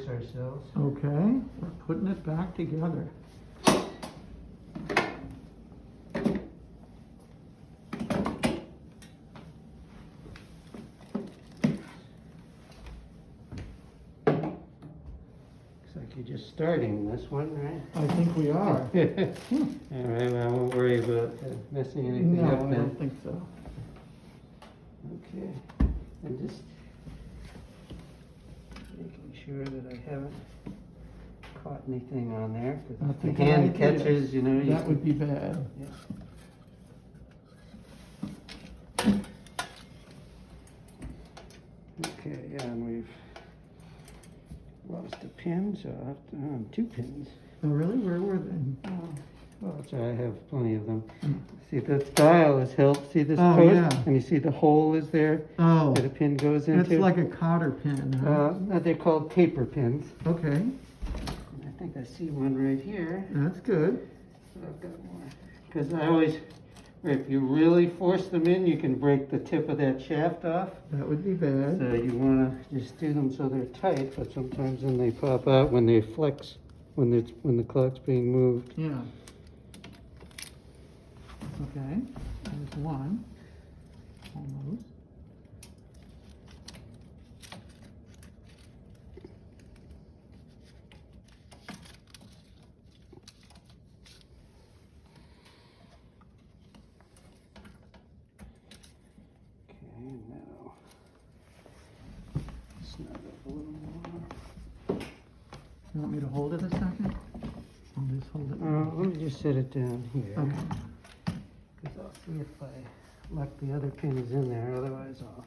ourselves. Okay, we're putting it back together. Looks like you're just starting this one, right? I think we are. All right, well, I won't worry about messing anything No, up I then. don't think so. Okay, and just making sure that I haven't caught anything on there, because That's the a good hand idea. catches, you know. That would be bad. Yeah. Okay, yeah, and we've lost a pin, so I'll have to, 2 pins. Oh, really? Where were they? Well, that's all right, I have plenty of them. See, the dial has helped. See this Oh, post? yeah. And you see the hole is there Oh, where the pin goes into? it's like a cotter pin, huh? They're called taper pins. Okay, And I think I see one right here. that's good. So I've got more. Because I always, if you really force them in, you can break the tip of that shaft off. That would be bad. So you want to just do them so they're tight, but sometimes then they pop out when they flex, when the clock's being moved. Yeah. Okay, there's one. Almost. Okay, now snug up a little more. You want me to hold it a second? I'll just hold it. Let me just set it down here. Okay. Because I'll see if I luck the other pin is in there, otherwise I'll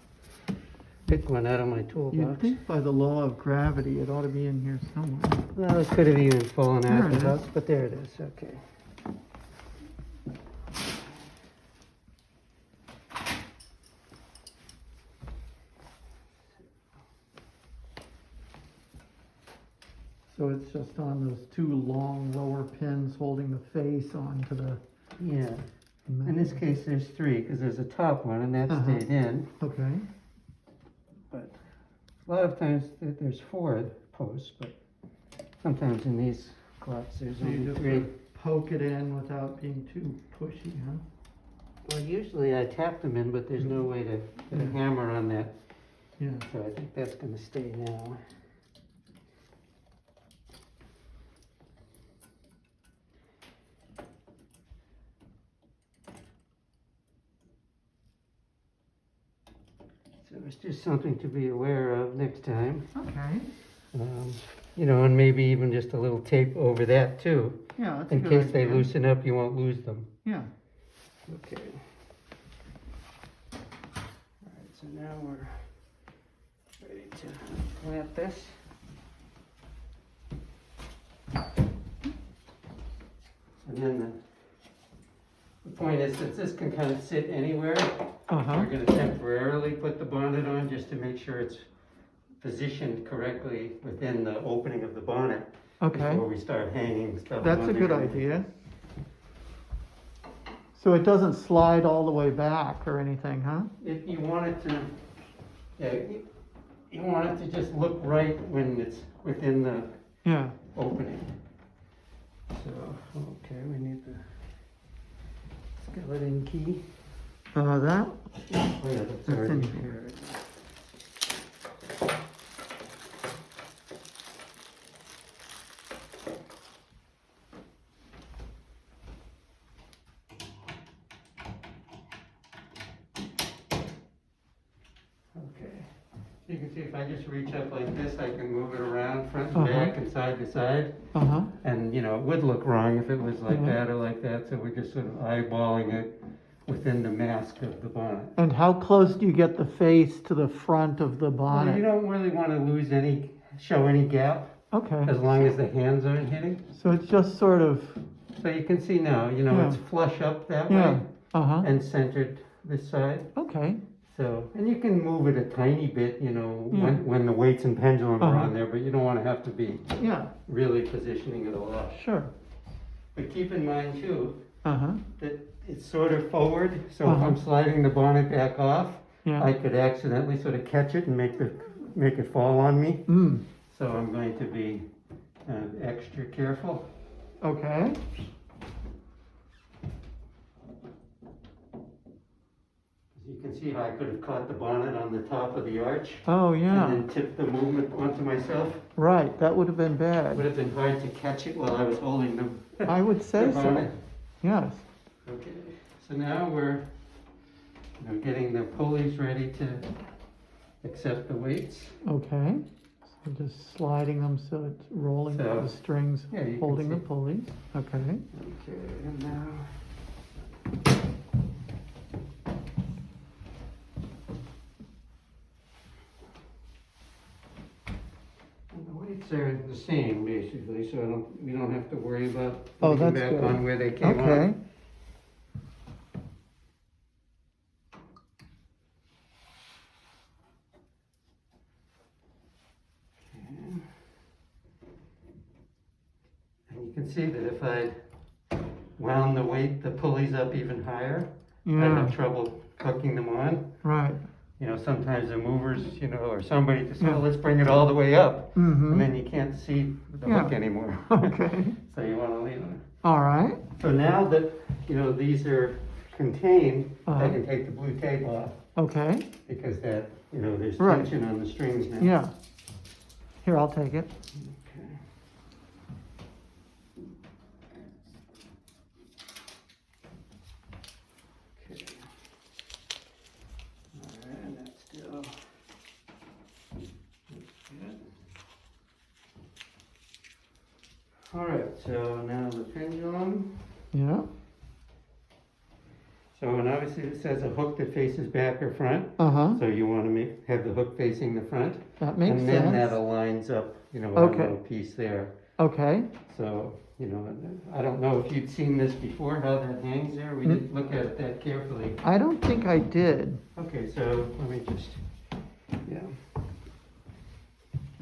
pick one out of my You'd toolbox. think by the law of gravity it ought to be in here somewhere. Well, it could have even fallen There out it the is. box, but there it is, okay. So it's just on those 2 long lower pins holding the face onto the Yeah, in this case there's 3, because there's a top one and that Uh-huh. stayed in. Okay. But a lot of times there's 4 posts, but sometimes in these clocks there's So you only just 3. sort of poke it in without being too pushy, huh? Well, usually I tap them in, but there's no way to get a Yeah. hammer on that, Yeah. so I think that's going to stay now. So it's just something to be aware of next time. Okay. You know, and maybe even just a little tape over that too. Yeah, that's a In good case they idea. loosen up, you won't lose them. Yeah. Okay. All right, so now we're ready to clamp this. And then the point is that this can kind of sit anywhere. Uh-huh. We're going to temporarily put the bonnet on just to make sure it's positioned correctly within the opening of the bonnet. Okay. Before we start hanging stuff. That's a on good there. idea. So it doesn't slide all the way back or anything, huh? If you want it to, yeah, you want it to just look right when it's within the Yeah. opening. So, okay, we need the skeleton key. That? Oh yeah, that's That's already in here. Okay, so you can see if I just reach up like this, I can move it around front and Uh-huh. back and side to side. Uh-huh. And, you know, it would look wrong if it was like Mhm. that or like that, so we're just sort of eyeballing it within the mask of the bonnet. And how close do you get the face to the front of the Well, you bonnet? don't really want to show any gap, Okay. as long as the hands aren't hitting. So it's just sort of, So you can see now, you know, Yeah. it's flush up that yeah. way Uh-huh. and centered this side. Okay. So, and you can move it a tiny bit, you know, Yeah. when the weights and pendulum are Uh-huh. on there, but you don't want to have to be Yeah. really positioning it a lot. Sure. But keep in mind too, Uh-huh. that it's sort of forward, so if Uh-huh. I'm sliding the bonnet back off, Yeah. I could accidentally sort of catch it and make it fall on me. Mm. So I'm going to be extra careful. Okay. You can see how I could have caught the bonnet on the top of the arch. Oh, yeah. And then tipped the movement onto myself. Right, that would have been It bad. would have been hard to catch it while I was holding them. I would say so. bonnet. Yes. Okay, so now we're getting the pulleys ready to accept the weights. Okay. So just sliding them so it's rolling So, with the strings, yeah, you can holding the see. pulleys. Okay. Okay, and now. And the weights are the same basically, so we don't have to worry about Oh, putting them that's back good. on where they came Okay. on. And you can see that if I wound the pulleys up even higher, I'd Yeah, have trouble hooking them on. right. You know, sometimes the movers, or somebody just, Yeah. well, let's bring it all the way up. And Mm-hmm. then you can't see the Yeah. hook anymore. Okay. So you want to leave it. All right. So now that, these are contained, I Uh-huh. can take the blue tape off Okay. because that, there's Right. tension on the strings now. Yeah. Here, I'll take it. Okay. Okay. All right, and that's still looks good. All right, so now the pendulum. Yeah. So, and obviously it says a hook that faces back or front. Uh-huh. So you want to have the hook facing the front. That makes And then that sense. aligns up, with a Okay. little piece there. Okay. So, I don't know if you'd seen this before, how that hangs there. We didn't look at it that carefully. I don't think I did. Okay, so let me just, yeah.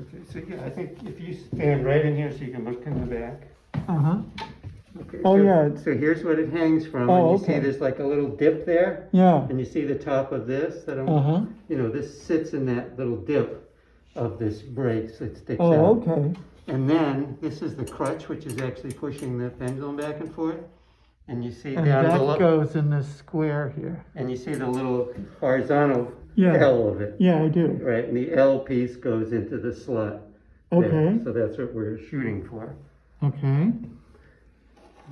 Okay, so yeah, I think if you stand right in here so you can look in the back. Uh-huh. Okay, Oh, so- yeah, it's- So here's what it hangs from. Oh, And you see okay. there's like a little dip there. Yeah. And you see the top of this that I'm, Uh-huh. this sits in that little dip of this brace that sticks Oh, out. okay. And then this is the crutch, which is actually pushing the pendulum back and forth. And you see And down that below, goes in this square here. and you see the little horizontal Yeah. L of it, Yeah, I do. right? And the L piece goes into the slot. there. Okay. So that's what we're shooting for. Okay.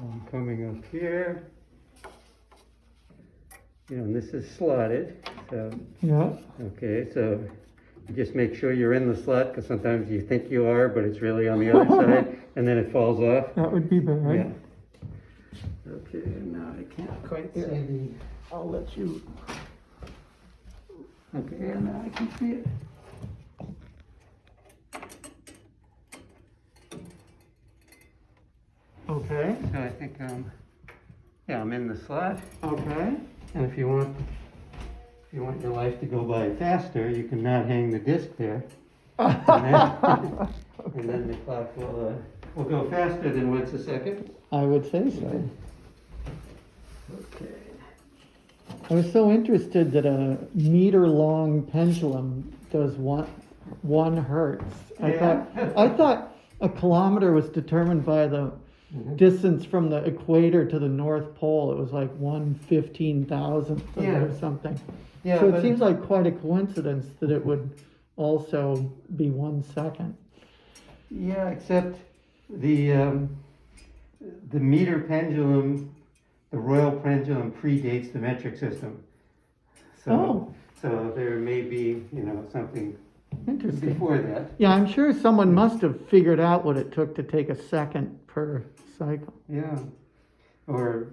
I'm coming up here. And this is slotted, so, Yeah. okay, so you just make sure you're in the slot, because sometimes you think you are, but it's really on the other side, and then it falls off. That would be bad. Yeah. Okay, now I can't quite see the, I'll let you. okay, and now I can see it. Okay. So I think, I'm in the slot. Okay. And if you want your life to go by faster, you can not hang the disc there. And then the clock will go faster than once a second. I would say so. Okay. I was so interested that a meter-long pendulum does one hertz. Yeah. I thought a kilometer was determined by the Mhm. distance from the equator to the North Pole. It was like 1/15,000th Yeah. or something. Yeah, So it but- seems like quite a coincidence that it would also be 1 second. Yeah, except the meter pendulum, the royal pendulum predates the metric system. Oh. So there may be, something Interesting. before that. Yeah, I'm sure someone must have figured out what it took to take a second per cycle. Yeah. Or,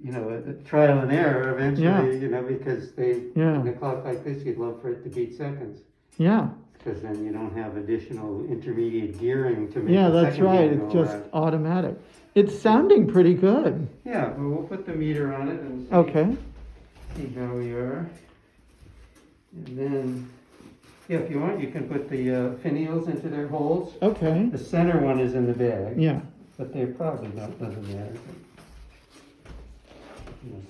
a trial and error eventually, because Yeah. in a clock like this, you'd love for it to beat seconds. Yeah, Because then you don't have additional intermediate gearing to make yeah, the that's second right. beat It's go just around. automatic. It's sounding pretty good. Yeah, well, we'll put the meter on it and Okay. see how we are. And then, if you want, you can put the finials into their holes. Okay. The center one is in the bag. Yeah. But they probably doesn't matter.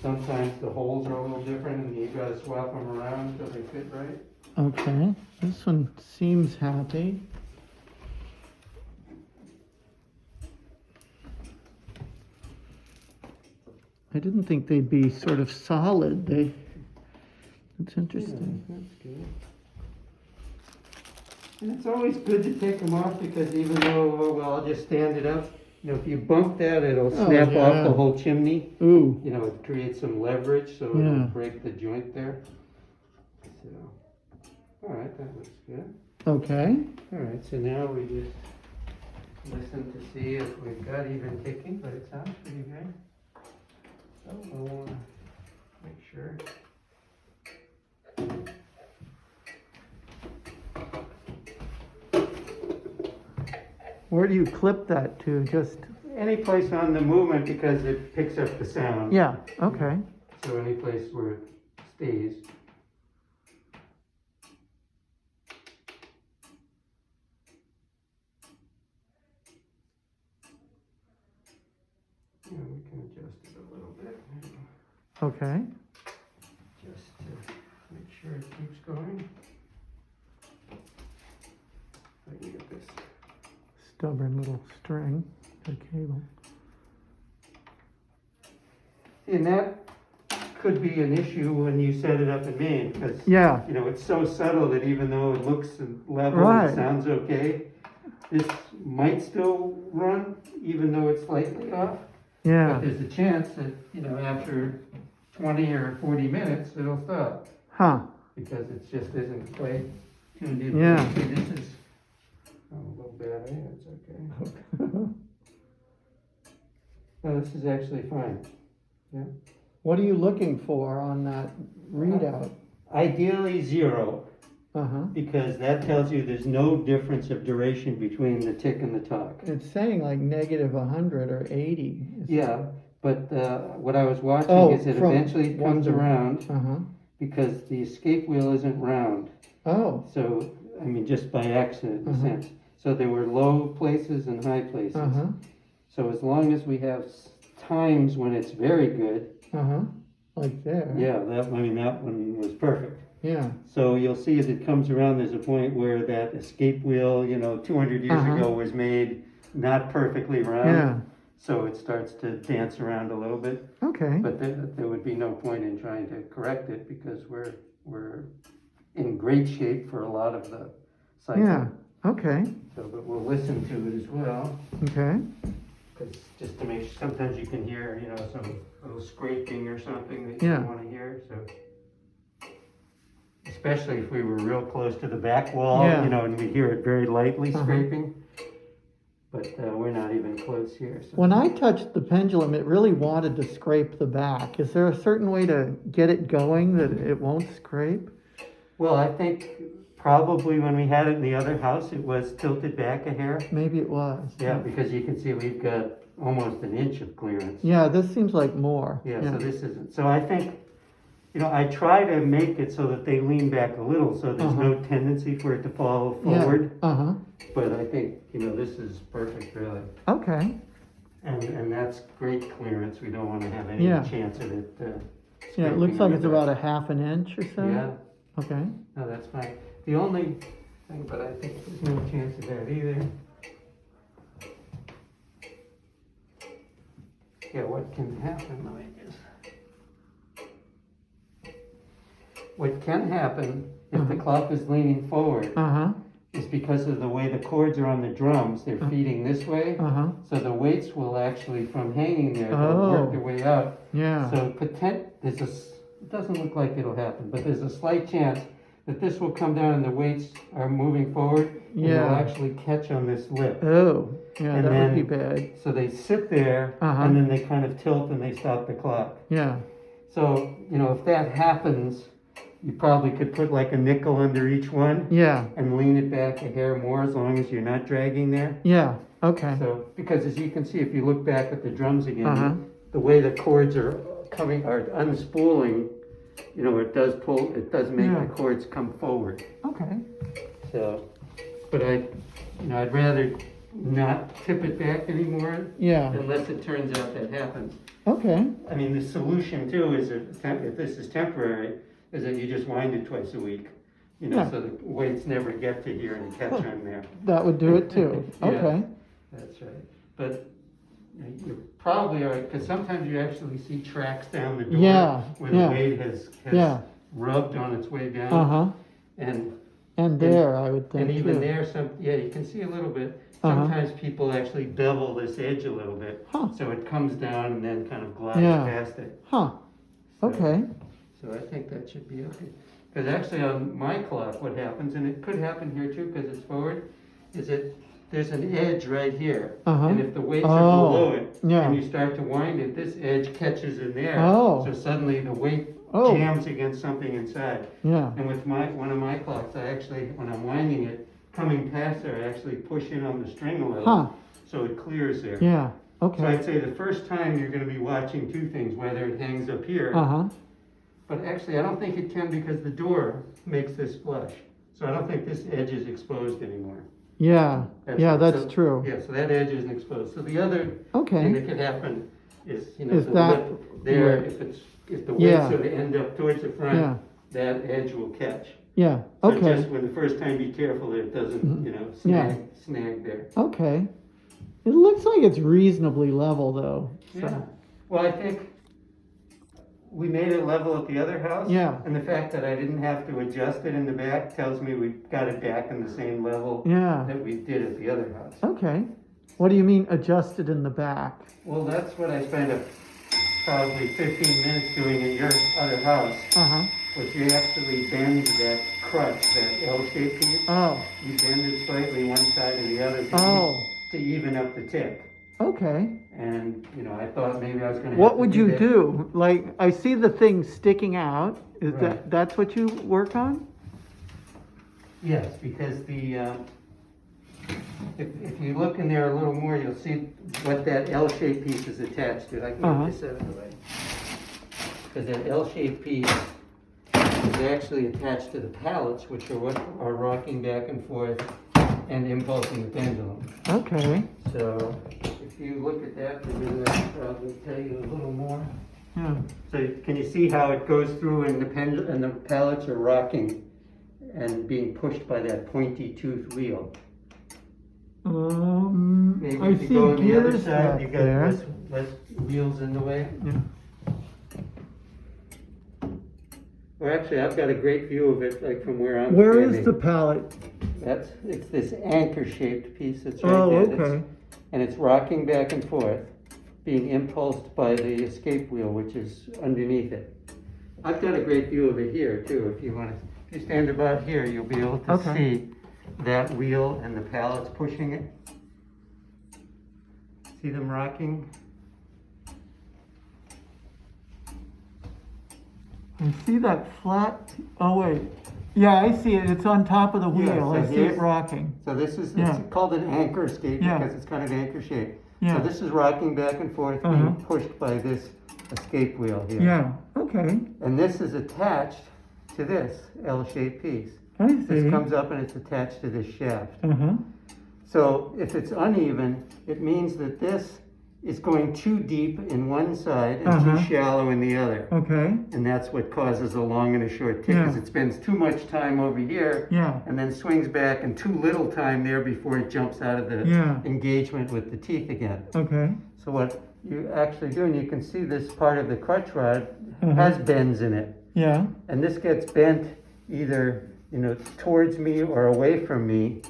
Sometimes the holes are a little different and you gotta swap them around so they fit right. Okay. This one seems happy. I didn't think they'd be sort of solid. It's interesting. Yeah, that's good. And it's always good to take them off because even though, well, I'll just stand it up. You know, if you bump that, it'll Oh, snap yeah. off the whole chimney. Ooh, You know, it creates some leverage, so Yeah. it'll break the joint there. So, all right, that looks good. okay. All right, so now we just listen to see if we've got even ticking, but it sounds pretty good. So I want to make sure. Where do you clip that to? Just, Any place on the movement because it picks up the sound. yeah, okay. So any place where it stays. Yeah, we can adjust it a little bit. Okay. Just to make sure it keeps going. I can get this. Stubborn little string, the cable. And that could be an issue when you set it up in Maine, because, Yeah, you know, it's so subtle that even though it looks level Right. and sounds okay, this might still run, even though it's slightly off. But yeah. there's a chance that, you know, after 20 or 40 minutes, it'll stop, Huh, because it just isn't quite tuned in. Yeah. See, this is, oh, a little bad, it's okay. No, this is actually fine. What are you looking for on that readout? Ideally 0, Uh-huh. because that tells you there's no difference of duration between the tick and the talk. It's saying like negative 100 or 80. Yeah, but what I was watching Oh, is it from eventually comes one to- around Uh-huh. because the escape wheel isn't round. Oh, So, I mean, just by accident in a Uh-huh. sense. So there were low places and high places. uh-huh, So as long as we have times when it's very good, uh-huh. Like there. yeah, that one was perfect. Yeah. So you'll see as it comes around, there's a point where that escape wheel, 200 years Uh-huh. ago was made not perfectly round. Yeah. So it starts to dance around a little bit. Okay. But there would be no point in trying to correct it because we're in great shape for a lot of the cycle. Yeah. Okay. So, but we'll listen to it as well, Okay. because just to make, sometimes you can hear, some little scraping or something that Yeah. you want to hear, so. Especially if we were real close to the back wall, Yeah. and we hear it very lightly Uh-huh. scraping. But we're not even close here, so. When I touched the pendulum, it really wanted to scrape the back. Is there a certain way to get it going that it won't scrape? Well, I think probably when we had it in the other house, it was tilted back a hair. Maybe it was. Yeah, because you can see we've got almost an inch of clearance. Yeah, this seems like more. Yeah, so this isn't, so I think, I try to make it so that they lean back a little, so there's Uh-huh. no tendency for it to fall Yeah. forward. Uh-huh. But I think, this is perfect, really. Okay. And that's great clearance, we don't wanna have any Yeah. chance of it, Yeah, it looks scraping like or it's about a half an inch or so. Yeah, Okay. no, that's fine. The only thing, but I think there's no chance of that either. Yeah, what can happen, let me just. What can happen if the Uh-huh. clock is leaning forward Uh-huh. is because of the way the cords are on the drums, they're feeding this way. Uh-huh. So the weights will actually, from hanging there, they'll work their way out. Yeah. So it doesn't look like it'll happen, but there's a slight chance that this will come down and the weights are moving forward. And they'll Yeah. actually catch on this lip. Oh, yeah, And that would be then- bad. So they sit there Uh-huh. and then they kind of tilt and they stop the clock. Yeah. So, if that happens, you probably could put like a nickel under each one Yeah. and lean it back a hair more as long as you're not dragging there. Yeah. Okay. So, because as you can see, if you look back at the drums again, Uh-huh. the way the cords are unspooling, it does make Yeah. the cords come forward. Okay. So, but I'd rather not tip it back anymore Yeah. unless it turns out that happens. Okay. I mean, the solution too is if this is temporary, is that you just wind it twice a week. Yeah. So the weights never get to here and catch on there. That would do it too. Yeah. Okay. That's right. But you're probably all right, because sometimes you actually see tracks down the door Yeah, where the yeah. weight has Yeah. rubbed on its way down. Uh-huh. And There, I would think, and even too. there, you can see a little bit. Uh-huh. Sometimes people actually bevel this edge a little bit, Huh. so it comes down and then kind of glides Yeah. past it. Huh. So- Okay. So I think that should be okay. Because actually on my clock, what happens, and it could happen here too, because it's forward, is that there's an edge right here. Uh-huh. And if the weights Oh, are below it, yeah. and you start to wind it, this edge catches in there. Oh. So suddenly the weight Oh. jams against something inside. Yeah. And with one of my clocks, I actually, when I'm winding it, coming past there, I actually push in on the string a little. Huh. So it clears there. Yeah. So Okay. I'd say the first time you're gonna be watching two things, whether it hangs up here. Uh-huh. But actually, I don't think it can because the door makes this flush. So I don't think this edge is exposed anymore. Yeah. Yeah, that's so- true. Yeah, so that edge isn't exposed. So the other thing Okay. that could happen is, Is the that lip there, where- if the weights Yeah. sort of end up towards the Yeah. front, that edge will catch. Yeah. So Okay. just when the first time, be careful that it doesn't, Yeah. snag there. Okay. It looks like it's reasonably level, though. So- Yeah. Well, I think we made it level at the other house. Yeah. And the fact that I didn't have to adjust it in the back tells me we got it back in the same level Yeah. that we did at the other house. Okay. What do you mean adjusted in the back? Well, that's what I spent probably 15 minutes doing at your other house, Uh-huh. was you actually bend that crutch, that L-shaped piece. Oh. You bend it slightly one side or the other Oh. to even up the tip. Okay. And, I thought maybe I was gonna have What to would do you that. do? Like, I see the thing sticking out. Is Right. that's what you work on? Yes, because if you look in there a little more, you'll see what that L-shaped piece is attached to. I can Uh-huh. get this out of the way. Because that L-shaped piece is actually attached to the pallets, which are what are rocking back and forth and impulsing the pendulum. Okay. So if you look at that, then I'll probably tell you a little more. Yeah. So can you see how it goes through and the pendulum and the pallets are rocking and being pushed by that pointy tooth wheel? Maybe I if you see go on the other gears side, back you there. got less wheels in the way. Yeah. Well, actually, I've got a great view of it, like from where I'm Where standing. is the pallet? It's this anchor-shaped piece that's right Oh, there. that's- okay. And it's rocking back and forth, being impulsed by the escape wheel, which is underneath it. I've got a great view of it here, too, if you stand about here, you'll be able to Okay. see that wheel and the pallets pushing it. See them rocking? I see that flat. Oh wait. Yeah, I see it. It's on top of the Yeah, wheel. so I see here's- it rocking. So this is, Yeah. it's called an anchor escape Yeah. because it's kind of anchor shaped. Yeah. So this is rocking back and forth, Uh-huh. being pushed by this escape wheel here. Yeah. Okay. And this is attached to this L-shaped piece. I see. This comes up and it's attached to this shaft. Uh-huh. So if it's uneven, it means that this is going too deep in one side and Uh-huh. too shallow in the other. Okay. And that's what causes a long and a short tick, because Yeah. it spends too much time over here Yeah. and then swings back and too little time there before it jumps out of the Yeah. engagement with the teeth again. Okay. So what you actually do, and you can see this part of the crutch rod Uh-huh. has bends in it. Yeah. And this gets bent either, towards me or away from me,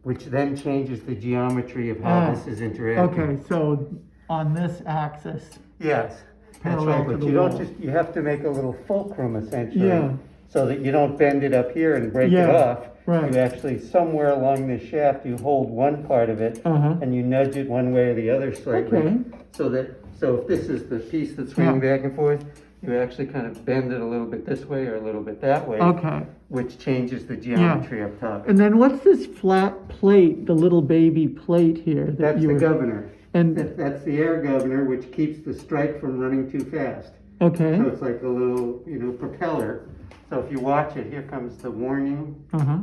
which then changes the geometry of how Ah, this is interacting. Okay. So on this axis. Yes, that's Parallel right, to but the you don't wall. you have to make a little fulcrum essentially. Yeah. So that you don't bend it up here and break Yeah, it off. right. You actually, somewhere along this shaft, you hold one part of it Uh-huh. and you nudge it one way or the other slightly. Okay. So if this is the piece that's swinging Yeah. back and forth, you actually kind of bend it a little bit this way or a little bit that way. Okay. Which changes the geometry up top. And then what's this flat plate, the little baby plate here that That's you the were? governor. And That's the air governor, which keeps the strike from running too fast. okay. So it's like a little, propeller. So if you watch it, here comes the warning, Uh-huh.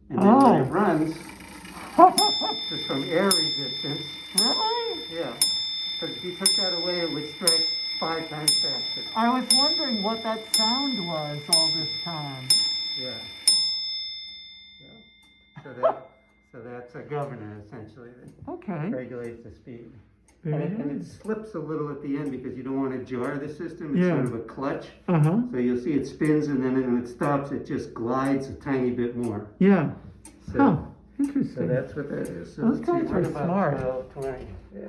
and then when Oh. it runs, just from air resistance, Really? yeah. Because if you took that away, it would strike 5 times faster. I was wondering what that sound was all this time. Yeah. Yeah. So So that's a governor essentially that Okay. regulates the speed. Very And it nice. slips a little at the end because you don't want to jar the system. It's Yeah. sort of a clutch. Uh-huh. So you'll see it spins and then when it stops, it just glides a tiny bit more. Yeah. So, Huh. so Interesting. that's what that is. So Those let's see, guys we're are at about smart. 12, 20.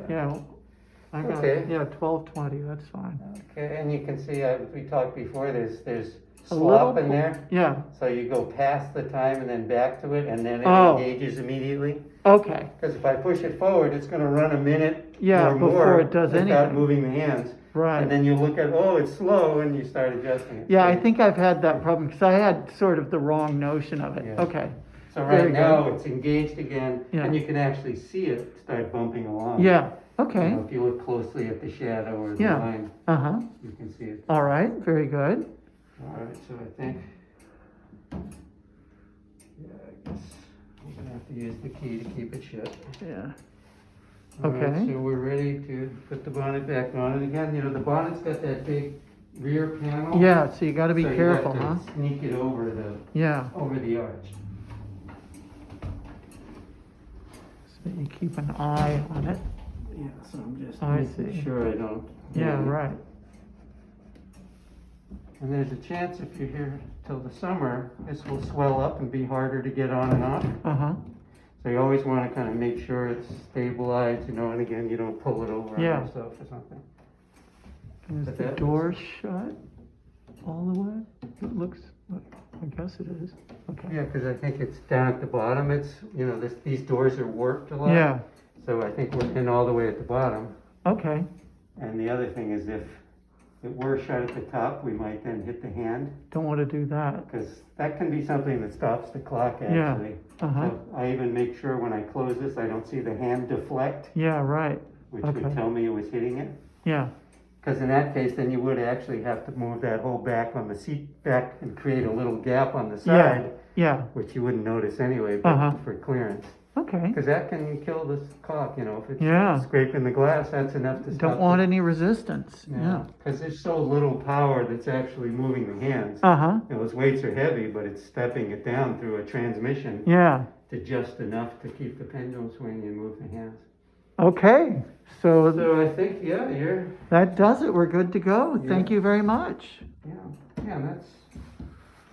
Yeah. I got, Okay. yeah, 1220, that's fine. Okay, and you can see, we talked before, there's A little slop in there. Yeah. So you go past the time and then back to it, and then it Oh. engages immediately. Okay. Because if I push it forward, it's going to run a minute Yeah, or before more it does without anything. moving the hands. Right. And then you look at, oh, it's slow, and you start adjusting it. Yeah, So I think I've had that problem because I had sort of the wrong notion of it. Yeah. Okay. So Very right now, good. it's engaged again, Yeah. and you can actually see it start bumping along. Yeah. You Okay. know, if you look closely at the shadow or the Yeah. line, Uh-huh. you can see it. All right. Very good. All right, so I think, yeah, I guess I'm gonna have to use the key to keep it shut. Yeah. All right, Okay. so we're ready to put the bonnet back on, and again, you know, the bonnet's got that big rear panel. Yeah. So you got to be so careful, you huh? have to sneak it over Yeah. the arch. So you keep an eye on it. Yeah, so I'm just I making see. sure I don't. Yeah. Right. And there's a chance if you're here till the summer, this will swell up and be harder to get on and off. Uh-huh. So you always want to kind of make sure it's stabilized, you know, and again, you don't pull it over on Yeah. yourself or something. Is But the that door shut all the way? It looks. I guess it is. Okay. Yeah, because I think it's down at the bottom, it's, you know, these doors are warped a lot. Yeah. So I think we're in all the way at the bottom. Okay. And the other thing is if it were shut at the top, we might then hit the hand, Don't want to do that. because that can be something that stops the clock Yeah. actually. Uh-huh. So I even make sure when I close this, I don't see the hand deflect, Yeah. Right. which Okay. would tell me it was hitting it. Yeah. Because in that case, then you would actually have to move that whole back on the seat back and create a little gap on the Yeah. side, Yeah. which you wouldn't notice anyway, but Uh-huh. for clearance. Okay. Because that can kill this clock, you know, if it's Yeah. scraping the glass, that's enough to stop. Don't want any resistance. Yeah. Because there's so little power that's actually moving the hands. Uh-huh. You know, those weights are heavy, but it's stepping it down through a transmission Yeah. to just enough to keep the pendulum swinging and move the hands. Okay. So So I think, yeah, that does it. We're good to go. Thank Yeah. you very much. yeah,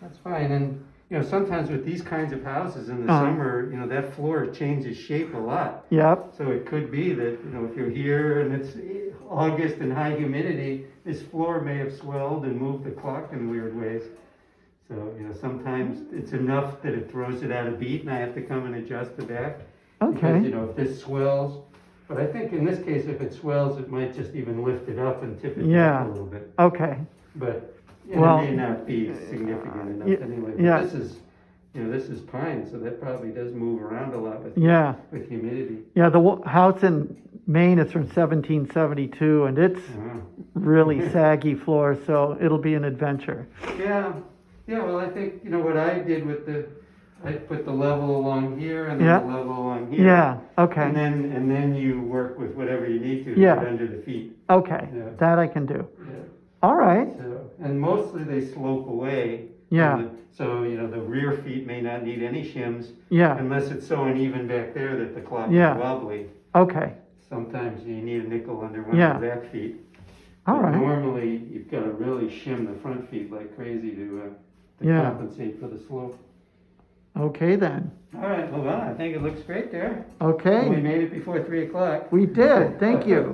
that's fine. And, you know, sometimes with these kinds of houses in the Uh-huh. summer, you know, that floor changes shape a lot. Yep. So it could be that, you know, if you're here and it's August and high humidity, this floor may have swelled and moved the clock in weird ways. So, you know, sometimes it's enough that it throws it out of beat and I have to come and adjust the back. Because, you Okay. know, if this swells, but I think in this case, if it swells, it might just even lift it up and tip it Yeah. back a little bit. Okay. But Well, it may not be significant enough y- anyway. yeah. But this is, you know, this is pine, so that probably does move around a lot Yeah. with humidity. Yeah. The house in Maine is from 1772, and it's Uh-huh. really saggy floor, so it'll be an adventure. Yeah, well, I think, you know, what I did with I put the level along here and then Yeah. the level along here. Yeah. Okay. And then you work with whatever you need to Yeah. get under the feet. Okay. Yeah. That I can do. Yeah. All right. So, and mostly they slope away. Yeah. So, you know, the rear feet may not need any shims Yeah. unless it's so uneven back there that the clock Yeah. is wobbly. Okay. Sometimes you need a nickel under one Yeah. of the back feet. All But right. normally, you've got to really shim the front feet like crazy to Yeah. compensate for the slope. Okay then. All right, well, I think it looks great there. Okay. We made it before 3 o'clock. We did. Thank you.